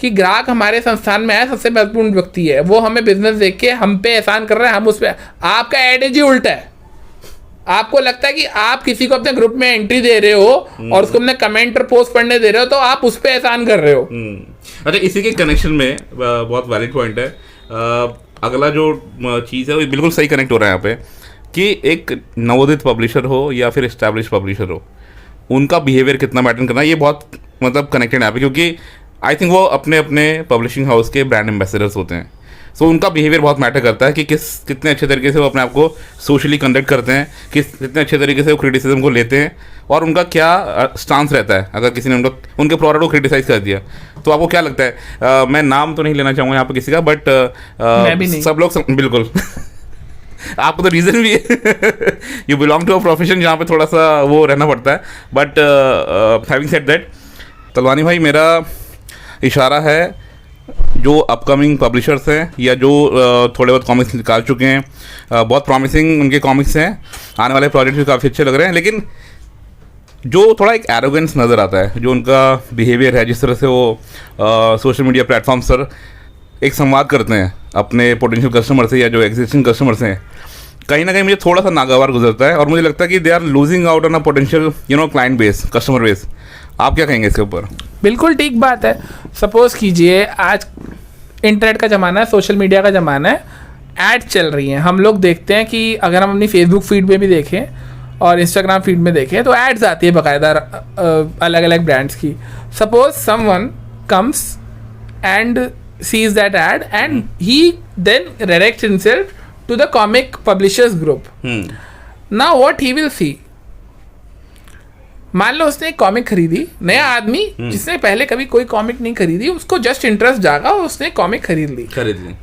कि ग्राहक हमारे संस्थान में आया सबसे महत्वपूर्ण व्यक्ति है, वो हमें बिजनेस देख के हम पे एहसान कर रहे हैं, हम उस पर. आपका एडेज ही उल्टा है. आपको लगता है कि आप किसी को अपने ग्रुप में एंट्री दे रहे हो और उसको अपने कमेंट और पोस्ट पढ़ने दे रहे हो, तो आप उस पर एहसान कर रहे हो. अच्छा, इसी के कनेक्शन में बहुत वैलिड पॉइंट है. अगला जो चीज़ है वो बिल्कुल सही कनेक्ट हो रहा है यहाँ पे, कि एक नवोदित पब्लिशर हो या फिर एस्टैब्लिश पब्लिशर हो, उनका बिहेवियर कितना मैटर करना है, ये बहुत मतलब कनेक्टेड है यहाँ पे, क्योंकि आई थिंक वो अपने अपने पब्लिशिंग हाउस के ब्रांड एम्बेसडर्स होते हैं. सो उनका बिहेवियर बहुत मैटर करता है कि कितने अच्छे तरीके से वो अपने आप को सोशली कंडक्ट करते हैं, कितने अच्छे तरीके से वो क्रिटिसिज्म को लेते हैं, और उनका क्या स्टांस रहता है. अगर किसी ने उनके प्रोडक्ट को क्रिटिसाइज कर दिया तो आपको क्या लगता है? मैं नाम तो नहीं लेना चाहूँगा यहाँ पे किसी का, बट सब लोग बिल्कुल आपको तो रीज़न भी है you belong to a profession जहाँ पे थोड़ा सा वो रहना पड़ता है. But having said that, Talwani भाई, मेरा इशारा है जो अपकमिंग पब्लिशर्स हैं या जो थोड़े बहुत कॉमिक्स निकाल चुके हैं, बहुत प्रॉमिसिंग उनके कॉमिक्स हैं, आने वाले प्रोजेक्ट भी काफ़ी अच्छे लग रहे हैं, लेकिन जो थोड़ा एक एरोगेंस नज़र आता है, जो उनका बिहेवियर है, जिस तरह से वो सोशल मीडिया प्लेटफॉर्म्स पर एक संवाद करते हैं अपने पोटेंशियल कस्टमर से या जो एग्जिस्टिंग कस्टमर से, कहीं ना कहीं मुझे थोड़ा सा नागवार गुजरता है, और मुझे लगता है कि they are losing out on a potential client base, customer base. आप क्या कहेंगे इसके ऊपर? बिल्कुल ठीक बात है. सपोज कीजिए आज इंटरनेट का ज़माना है, सोशल मीडिया का ज़माना है, ऐड चल रही हैं. हम लोग देखते हैं कि अगर हम अपनी फेसबुक फीड में भी देखें और इंस्टाग्राम फीड में देखें तो एड्स आती है बाकायदा अलग अलग ब्रांड्स की. Suppose someone comes and sees that ad and he then directs himself to the comic publishers group. Now what he will see, मान लो उसने एक कॉमिक खरीदी, नया आदमी जिसने पहले कभी कोई कॉमिक नहीं खरीदी, उसको जस्ट इंटरेस्ट जागा और उसने कॉमिक खरीद ली.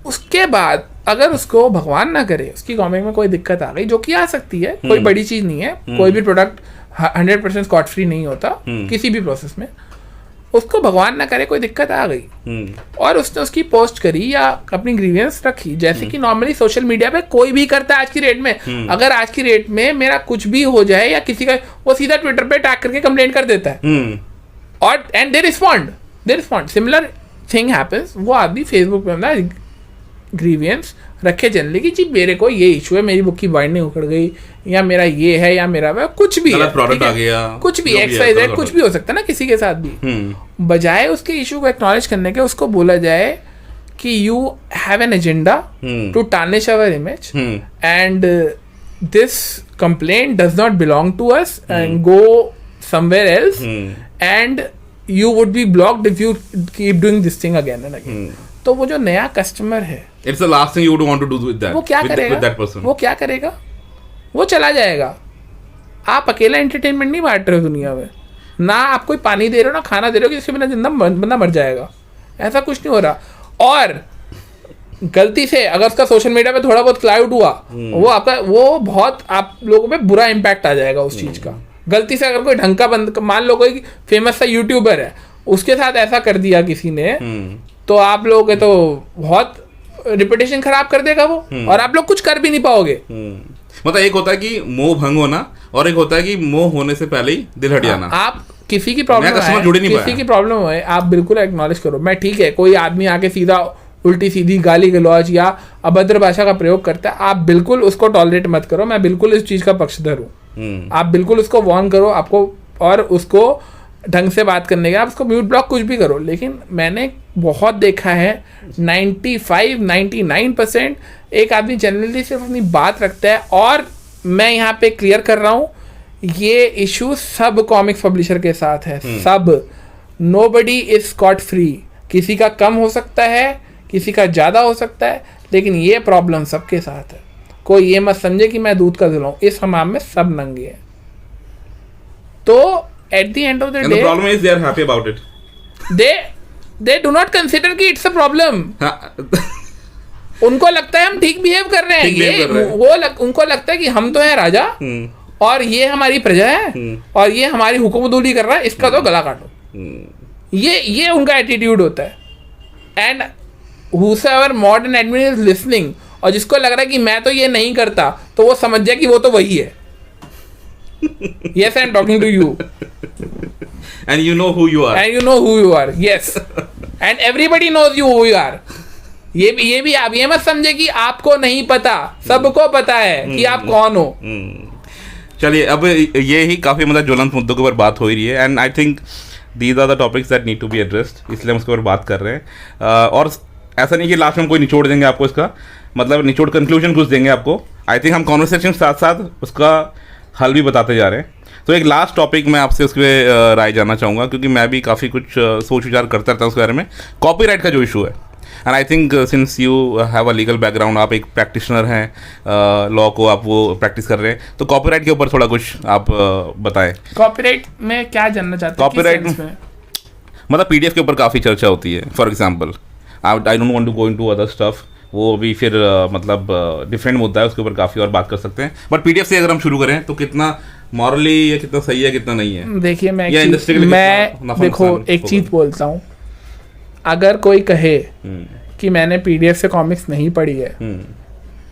उसके बाद अगर उसको भगवान ना करे उसकी कॉमिक में कोई दिक्कत आ गई, जो कि आ सकती है, कोई बड़ी चीज नहीं है, कोई भी प्रोडक्ट 100% स्कॉट फ्री नहीं होता किसी भी प्रोसेस में, उसको भगवान ना करे कोई दिक्कत आ गई और उसने उसकी पोस्ट करी या अपनी ग्रीवियंस रखी, जैसे कि नॉर्मली सोशल मीडिया पे कोई भी करता है आज की डेट में. अगर आज की डेट में मेरा कुछ भी हो जाए या किसी का, वो सीधा ट्विटर पे टैग करके कंप्लेंट कर देता है, और and they respond. Similar thing happens. वो आदमी फेसबुक पे अपना ग्रीवियंस रखे जनरली कि जी मेरे को ये इशू है, मेरी बुक की बाइंडिंग उखड़ गई, या मेरा ये है, या मेरा कुछ भी है, प्रोडक्ट आ गया, कुछ भी XYZ कुछ भी हो सकता है ना किसी के साथ भी. बजाय उसके इशू को एक्नॉलेज करने के उसको बोला जाए कि you have an agenda to tarnish our image and this complaint does not belong to us and go somewhere else and you would be blocked if you keep doing this thing again and again. तो वो जो नया customer है, it's the last thing you would want to do with that. वो क्या करेगा? वो क्या करेगा? वो चला जाएगा. आप अकेला एंटरटेनमेंट नहीं बांट रहे हो दुनिया में, ना आप कोई पानी दे रहे हो ना खाना दे रहे हो, किसी बिना जिंदा बंदा मर जाएगा, ऐसा कुछ नहीं हो रहा. और गलती से अगर उसका सोशल मीडिया पे थोड़ा बहुत क्लाउड हुआ, वो बहुत आप लोगों पे बुरा इम्पैक्ट आ जाएगा उस चीज का. गलती से अगर कोई ढंग का बंद, मान लो कोई फेमस सा यूट्यूबर है, उसके साथ ऐसा कर दिया किसी ने, तो आप लोगों के तो बहुत रिपुटेशन खराब कर देगा वो, और आप लोग कुछ कर भी नहीं पाओगे। मतलब एक होता है कि मोह भंग होना, और एक होता है कि मोह होने से पहले ही दिल हट जाना। आप किसी की प्रॉब्लम कस्टमर जुड़ ही नहीं किसी पाया। की प्रॉब्लम है, आप बिल्कुल एक्नॉलेज करो। मैं ठीक है, कोई आदमी आके सीधा उल्टी सीधी गाली गलौज या अभद्र भाषा का प्रयोग करता है, आप बिल्कुल उसको टॉलरेट मत करो। मैं बिल्कुल इस चीज का पक्षधर हूँ। आप बिल्कुल उसको वार्न करो, आपको, और उसको ढंग से बात करने का, आप उसको म्यूट ब्लॉक कुछ भी करो। लेकिन मैंने बहुत देखा है 95-99% एक आदमी जनरली सिर्फ अपनी बात रखता है। और मैं यहाँ पे क्लियर कर रहा हूँ, ये इशू सब कॉमिक्स पब्लिशर के साथ है, सब। Nobody is scot free. किसी का कम हो सकता है, किसी का ज़्यादा हो सकता है, लेकिन ये प्रॉब्लम सबके साथ है। कोई ये मत समझे कि मैं दूध का धुलाऊं, इस हमाम में सब नंगे हैं। तो at the end of the day problem is they are happy about it, they do not consider कि इट्स अ प्रॉब्लम। उनको लगता है हम ठीक बिहेव कर रहे हैं, उनको लगता है कि हम तो है राजा और ये हमारी प्रजा है और ये हमारी हुक्मदुली कर रहा है, इसका तो गला काटो। ये उनका एटीट्यूड होता है। And whosoever modern admin is listening, और जिसको लग रहा है कि मैं तो ये नहीं करता, तो वो समझ जाए कि वो तो वही है। Yes, I am talking to you. And you know who you are. And you know who you are. Yes. And everybody knows you who you are. ये भी आप ये मत समझे कि आपको नहीं पता, सबको पता है कि आप कौन हो। चलिए, अब ये ही काफ़ी मतलब ज्वलंत मुद्दों के ऊपर बात हो ही रही है, and I think these are the topics that need to be addressed, इसलिए हम उसके ऊपर बात कर रहे हैं। और ऐसा नहीं कि लास्ट में हम कोई निचोड़ देंगे आपको, इसका मतलब निचोड़ कंक्लूजन कुछ देंगे आपको। आई थिंक हम कॉन्वर्सेशन साथ साथ उसका हल भी बताते जा रहे हैं। तो एक लास्ट टॉपिक मैं आपसे उसके राय जानना चाहूँगा, क्योंकि मैं भी काफ़ी कुछ सोच विचार करता रहता हूँ उसके बारे में, कॉपीराइट का जो इशू है। And I think since you have a legal background, आप एक प्रैक्टिशनर हैं, लॉ को आप वो प्रैक्टिस कर रहे हैं, तो कॉपीराइट के ऊपर थोड़ा कुछ आप बताएं। कॉपीराइट में क्या जानना चाहते हैं? कॉपीराइट मतलब पीडीएफ के ऊपर काफ़ी चर्चा होती है। For example, I don't want to go into other stuff, वो भी फिर मतलब डिफरेंट मुद्दा है, उसके ऊपर काफ़ी और बात कर सकते हैं। बट पीडीएफ से अगर हम शुरू करें तो कितना मॉरली या कितना सही है, कितना नहीं है? देखिए, मैं देखो एक चीज़ बोलता हूँ, अगर कोई कहे कि मैंने पीडीएफ से कॉमिक्स नहीं पढ़ी है,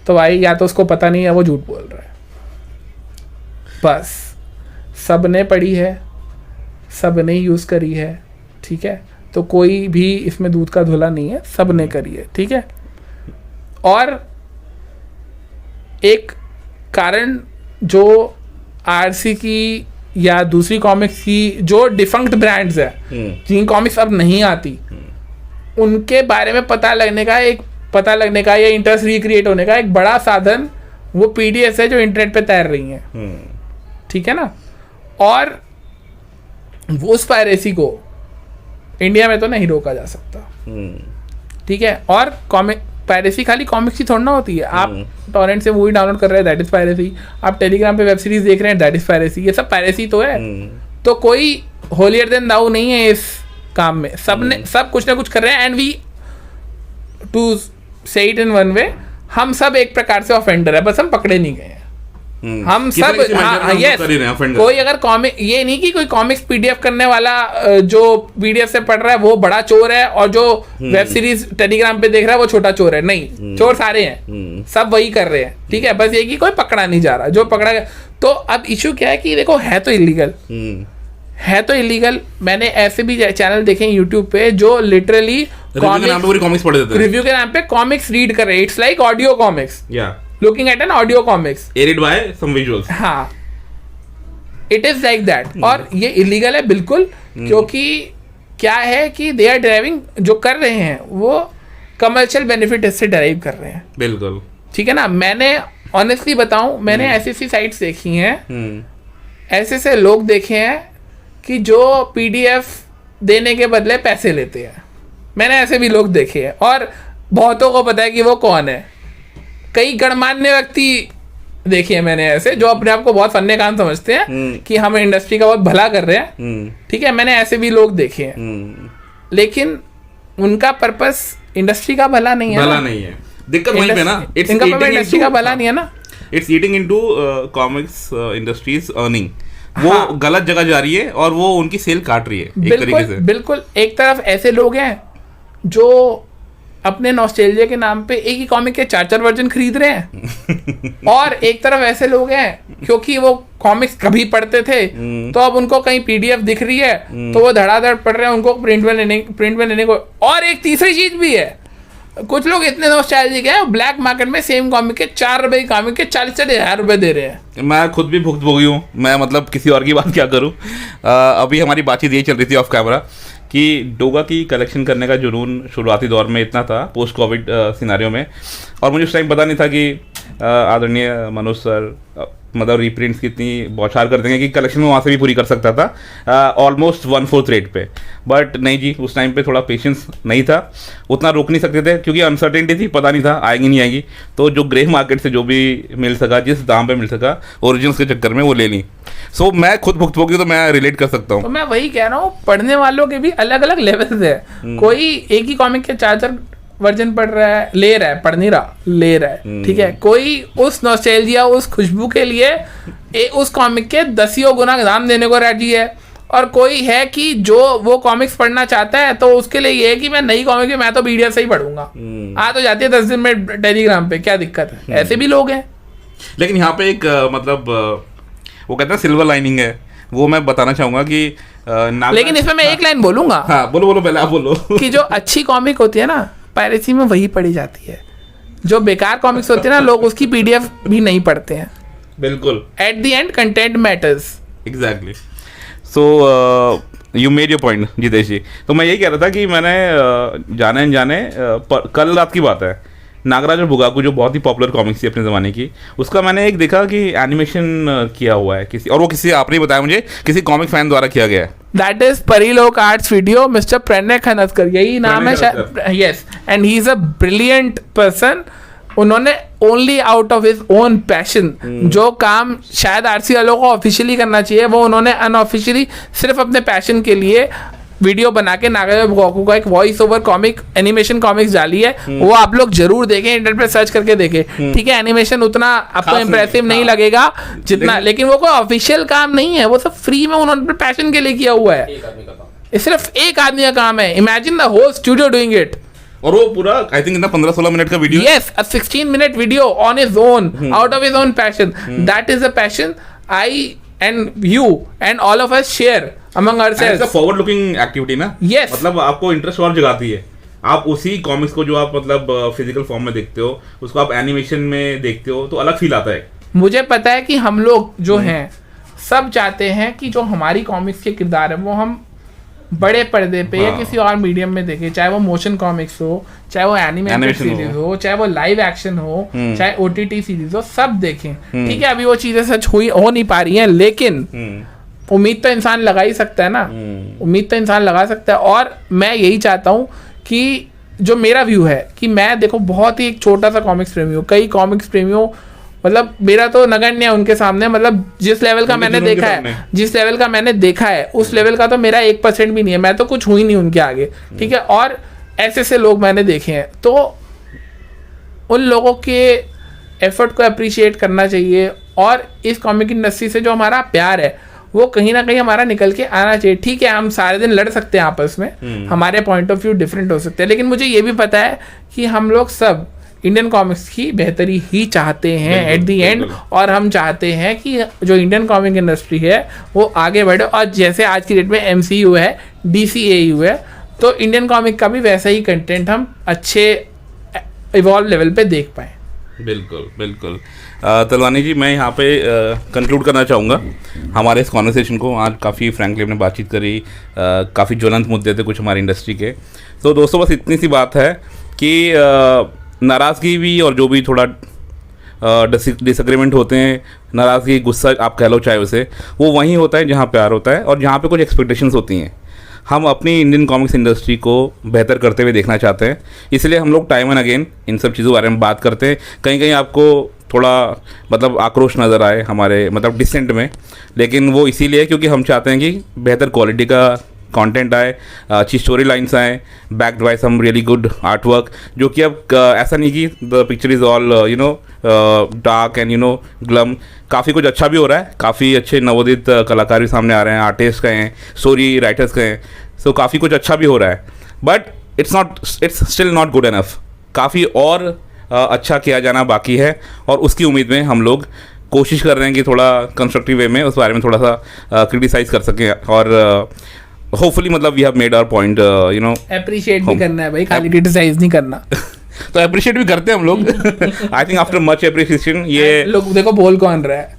तो भाई या तो उसको पता नहीं है, वो झूठ बोल रहा है। बस सब ने पढ़ी है, सब ने यूज़ करी है, ठीक है? तो कोई भी इसमें दूध का धुला नहीं है, सब ने करी है, ठीक है? और एक कारण जो आरसी की या दूसरी कॉमिक्स की जो डिफंक्ट ब्रांड्स है, जिन कॉमिक्स अब नहीं आती, उनके बारे में पता लगने का या इंटरेस्ट रिक्रिएट होने का एक बड़ा साधन वो पीडीएफ है जो इंटरनेट पे तैर रही हैं, ठीक है ना? और उस पायरेसी को इंडिया में तो नहीं रोका जा सकता, ठीक है? और पायरेसी खाली कॉमिक्स की थोड़ा ना होती है। आप टॉरेंट से मूवी डाउनलोड कर रहे हैं, दैट इज पायरेसी। आप टेलीग्राम पे वेब सीरीज देख रहे हैं, दैट इज पायरेसी। ये सब पायरेसी तो है। तो कोई होलियर देन दाऊ नहीं है इस काम में। सब कुछ ना कुछ कर रहे हैं। एंड वी टू से इट इन वन वे, हम सब एक प्रकार से ऑफेंडर है, बस हम पकड़े नहीं गए हैं। हम सब यस, कोई अगर कॉमिक, ये नहीं कि कोई कॉमिक्स पीडीएफ करने वाला जो पीडीएफ से पढ़ रहा है वो बड़ा चोर है और जो वेब सीरीज टेलीग्राम पे देख रहा है वो छोटा चोर है। नहीं, चोर सारे हैं, सब वही कर रहे हैं, ठीक है? बस ये कि कोई पकड़ा नहीं जा रहा, जो पकड़ा गया। तो अब इशू क्या है कि देखो, है तो इलीगल। मैंने ऐसे भी चैनल देखे यूट्यूब पे जो लिटरली रिव्यू के नाम पे कॉमिक्स रीड कर रहे हैं। It's like audio comics, looking at an audio comics aided by some visuals। हाँ, it is like that। और ये illegal है बिल्कुल, क्योंकि क्या है कि they are deriving, जो कर रहे हैं वो commercial benefit इससे derive कर रहे हैं, बिल्कुल, ठीक है ना? मैंने honestly बताऊं, मैंने ऐसी साइट्स देखी हैं, ऐसे लोग देखे हैं कि जो पीडीएफ देने के बदले पैसे लेते हैं। मैंने ऐसे भी लोग देखे हैं, और बहुतों को पता है कि वो कौन है। कई गणमान्य व्यक्ति देखे हैं मैंने ऐसे, जो अपने आप को बहुत फन्ने काम समझते हैं कि हम इंडस्ट्री का बहुत भला कर रहे हैं, ठीक है? मैंने ऐसे भी लोग देखे हैं, लेकिन उनका पर्पस इंडस्ट्री का भला नहीं है। दिक्कत वहीं पे ना, इंडस्ट्री का भला नहीं है ना, it's eating into comics industries earning. वो हाँ। गलत जगह जा रही है और वो उनकी सेल काट रही है एक तरीके से। बिल्कुल। एक तरफ ऐसे लोग हैं जो अपने नॉस्टैल्जिया के नाम पे एक ही कॉमिक के 4-4 वर्जन खरीद रहे हैं और एक तरफ ऐसे लोग हैं क्योंकि वो कॉमिक्स कभी पढ़ते थे तो अब उनको कहीं पीडीएफ दिख रही है तो वो धड़ाधड़ पढ़ रहे हैं, उनको प्रिंट में लेने को। और एक तीसरी चीज भी है, कुछ लोग इतने नॉस्टैल्जिक हैं, ब्लैक मार्केट में सेम कॉमिक के 4 रुपए की कॉमिक के 40,000 रुपए दे रहे हैं। मैं खुद भी भुगतभोगी हूँ, मैं मतलब किसी और की बात क्या करूँ। अभी हमारी बातचीत यही चल रही थी ऑफ कैमरा कि डोगा की कलेक्शन करने का जुनून शुरुआती दौर में इतना था पोस्ट कोविड सिनारियो में, और मुझे उस टाइम पता नहीं था कि आदरणीय मनोज सर मतलब रीप्रिंट्स की इतनी बौछार कर देंगे कि कलेक्शन में वहाँ से भी पूरी कर सकता था ऑलमोस्ट 1/4 रेट पे। बट नहीं जी, उस टाइम पे थोड़ा पेशेंस नहीं था, उतना रोक नहीं सकते थे क्योंकि अनसर्टेनिटी थी, पता नहीं था आएगी नहीं आएगी। तो जो ग्रे मार्केट से जो भी मिल सका, जिस दाम पे मिल सका, ओरिजिनल्स के चक्कर में वो ले ली। सो मैं खुद भुगतभोगी तो मैं रिलेट कर सकता हूँ। तो मैं वही कह रहा हूँ, पढ़ने वालों के भी अलग अलग लेवल्स है। कोई एक ही कॉमिक के 4-4 वर्जन पढ़ रहा है, ले रहा है, पढ़ नहीं रहा, ले रहा है, ठीक है। कोई उस नॉस्टैल्जिया, उस खुशबू के लिए उस कॉमिक के 10 गुना दाम देने को राजी है, और कोई है कि जो वो कॉमिक्स पढ़ना चाहता है तो उसके लिए ये है कि मैं नई कॉमिक मैं तो पीडीएफ से ही पढ़ूंगा, आ तो जाती है 10 दिन में टेलीग्राम पे, क्या दिक्कत है। ऐसे भी लोग हैं। लेकिन यहाँ पे एक मतलब वो कहते हैं सिल्वर लाइनिंग है, वो मैं बताना चाहूंगा कि लेकिन इसमें मैं एक लाइन बोलूंगा। हाँ बोलो बोलो, पहले आप बोलो। कि जो अच्छी कॉमिक होती है ना, पायरेसी में वही पढ़ी जाती है। जो बेकार कॉमिक्स होती है ना, लोग उसकी पीडीएफ भी नहीं पढ़ते हैं। बिल्कुल। At the end content matters. Exactly. So you made your point Jitesh ji. तो मैं यही कह रहा था कि मैंने जाने अनजाने कल रात की बात है, नागराज और बुगाकू जो बहुत ही पॉपुलर कॉमिक्स थी अपने ज़माने की, उसका मैंने एक देखा कि एनिमेशन किया हुआ है किसी, और वो किसी आपने ही बताया मुझे, किसी कॉमिक फैन द्वारा किया गया है। That is Parilok arts video, mister Pranay Khanaskar, यही नाम है शायद। Yes, and he is a brilliant person. उन्होंने only out of his own passion जो काम शायद आरसी वालों को ऑफिशियली करना चाहिए, वो उन्होंने अनऑफिशियली सिर्फ अपने पैशन के लिए वीडियो बना के नागराज बुगाकू का एक voice over comic animation comics डाली है। वो आप लोग जरूर देखें, इंटरनेट पे सर्च करके देखें, ठीक है। एनिमेशन उतना आपको इम्प्रेसिव नहीं लगेगा जितना, लेकिन वो कोई ऑफिशियल काम नहीं है, वो सब फ्री में उन्होंने अपने पैशन के लिए किया हुआ है। ये सिर्फ एक आदमी का काम है। Imagine the whole studio doing it. और वो पूरा आई थिंक इतना 15-16 मिनट का video. Yes, a 16 minute video on his own, out of his own passion. That is a passion I and you and all of us share among ourselves. Forward looking activity ना। Yes. मतलब आपको interest और जगाती है। आप उसी comics को जो आप मतलब फिजिकल फॉर्म में देखते हो, उसको आप एनिमेशन में देखते हो तो अलग फील आता है। मुझे पता है कि हम लोग जो हैं सब चाहते हैं कि जो हमारी कॉमिक्स के किरदार है वो हम बड़े पर्दे पे या किसी और मीडियम में देखें, चाहे वो मोशन कॉमिक्स हो, चाहे वो एनिमेटेड सीरीज हो, चाहे वो लाइव एक्शन हो, चाहे ओटीटी सीरीज हो, सब देखें, ठीक है। अभी वो चीजें सच हो नहीं पा रही हैं, लेकिन उम्मीद तो इंसान लगा ही सकता है ना। उम्मीद तो इंसान लगा सकता है। और मैं यही चाहता हूँ कि जो मेरा व्यू है कि मैं देखो बहुत ही एक छोटा सा कॉमिक्स प्रेमी हूँ, कई कॉमिक्स प्रेमियों मतलब मेरा तो नगण्य है उनके सामने। मतलब जिस लेवल का मैंने देखा है, जिस लेवल का मैंने देखा है, उस लेवल का तो मेरा 1% भी नहीं है। मैं तो कुछ हुई नहीं उनके आगे, ठीक है। और ऐसे ऐसे लोग मैंने देखे हैं, तो उन लोगों के एफर्ट को अप्रिशिएट करना चाहिए। और इस कॉमिक इंडस्ट्री से जो हमारा प्यार है वो कहीं ना कहीं हमारा निकल के आना चाहिए। ठीक है, हम सारे दिन लड़ सकते हैं आपस में, हमारे पॉइंट ऑफ व्यू डिफरेंट हो सकते हैं, लेकिन मुझे ये भी पता है कि हम लोग सब इंडियन कॉमिक्स की बेहतरी ही चाहते हैं एट द एंड। और हम चाहते हैं कि जो इंडियन कॉमिक इंडस्ट्री है वो आगे बढ़े, और जैसे आज की डेट में MCU है, DCAU है, तो इंडियन कॉमिक का भी वैसा ही कंटेंट हम अच्छे इवॉल्व लेवल पे देख पाएँ। बिल्कुल बिल्कुल। तलवानी जी, मैं यहाँ पे कंक्लूड करना चाहूँगा हमारे इस कॉन्वर्सेशन को। आज काफ़ी फ्रैंकली हमने बातचीत करी, काफ़ी ज्वलंत मुद्दे थे कुछ हमारी इंडस्ट्री के। तो दोस्तों बस इतनी सी बात है कि नाराज़गी भी और जो भी थोड़ा डिसएग्रीमेंट होते हैं, नाराज़गी गुस्सा आप कह लो चाहे उसे, वो वहीं होता है जहाँ प्यार होता है और जहाँ पे कुछ एक्सपेक्टेशंस होती हैं। हम अपनी इंडियन कॉमिक्स इंडस्ट्री को बेहतर करते हुए देखना चाहते हैं, इसलिए हम लोग टाइम एंड अगेन इन सब चीज़ों के बारे में बात करते हैं। कहीं कहीं आपको थोड़ा मतलब आक्रोश नज़र आए हमारे मतलब डिसेंट में, लेकिन वो इसीलिए क्योंकि हम चाहते हैं कि बेहतर क्वालिटी का कंटेंट आए, अच्छी स्टोरी लाइन्स आए, backed by some really good art work, जो कि अब ऐसा नहीं कि the picture is all dark and glum. काफ़ी कुछ अच्छा भी हो रहा है, काफ़ी अच्छे नवोदित कलाकार भी सामने आ रहे हैं, आर्टिस्ट का हैं, स्टोरी राइटर्स का हैं, सो काफ़ी कुछ अच्छा भी हो रहा है, but it's still not good enough. काफ़ी और अच्छा किया जाना बाकी है, और उसकी उम्मीद में हम लोग कोशिश कर रहे हैं कि थोड़ा कंस्ट्रक्टिव वे में उस बारे में थोड़ा सा क्रिटिसाइज़ कर सकें, और होपफुली मतलब we have made our point, appreciate भी करना है भाई, खाली क्रिटिसाइज नहीं करना। तो अप्रिशिएट भी करते हैं हम लोग। I think after much appreciation ये लोग देखो बोल कौन रहा है।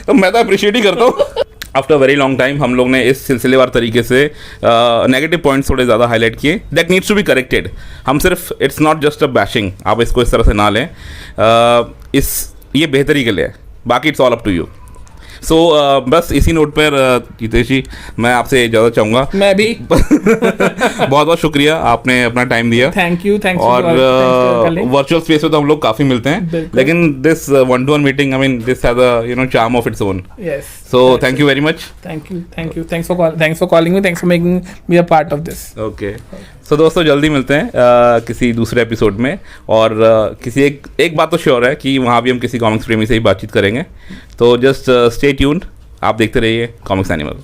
तो मैं तो अप्रिशिएट ही करता हूँ। आफ्टर वेरी लॉन्ग टाइम हम लोग ने इस सिलसिलेवार तरीके से नेगेटिव पॉइंट्स थोड़े ज़्यादा हाईलाइट किए, that needs to be corrected. हम सिर्फ, it's not just a bashing, आप इसको इस तरह से ना लें, ये बेहतरी के लिए है, बाकी it's all up to you. So बस इसी नोट पर जितेश जी मैं आपसे इजाज़त चाहूँगा। मैं भी बहुत बहुत शुक्रिया, आपने अपना टाइम दिया। Thank you. और वर्चुअल स्पेस में तो हम लोग काफ़ी मिलते हैं, लेकिन this 1-to-1 meeting, I mean this has a charm of its own. Yes, so thank you very much. Thank you, thanks for calling me, thanks for making me a part of this. Okay, so दोस्तों जल्दी मिलते हैं किसी दूसरे episode में, और किसी एक बात तो श्योर है कि वहाँ भी हम किसी कॉमिक्स प्रेमी से ही बातचीत करेंगे। तो जस्ट स्टे ट्यून्ड, आप देखते रहिए कॉमिक्स एनिमल।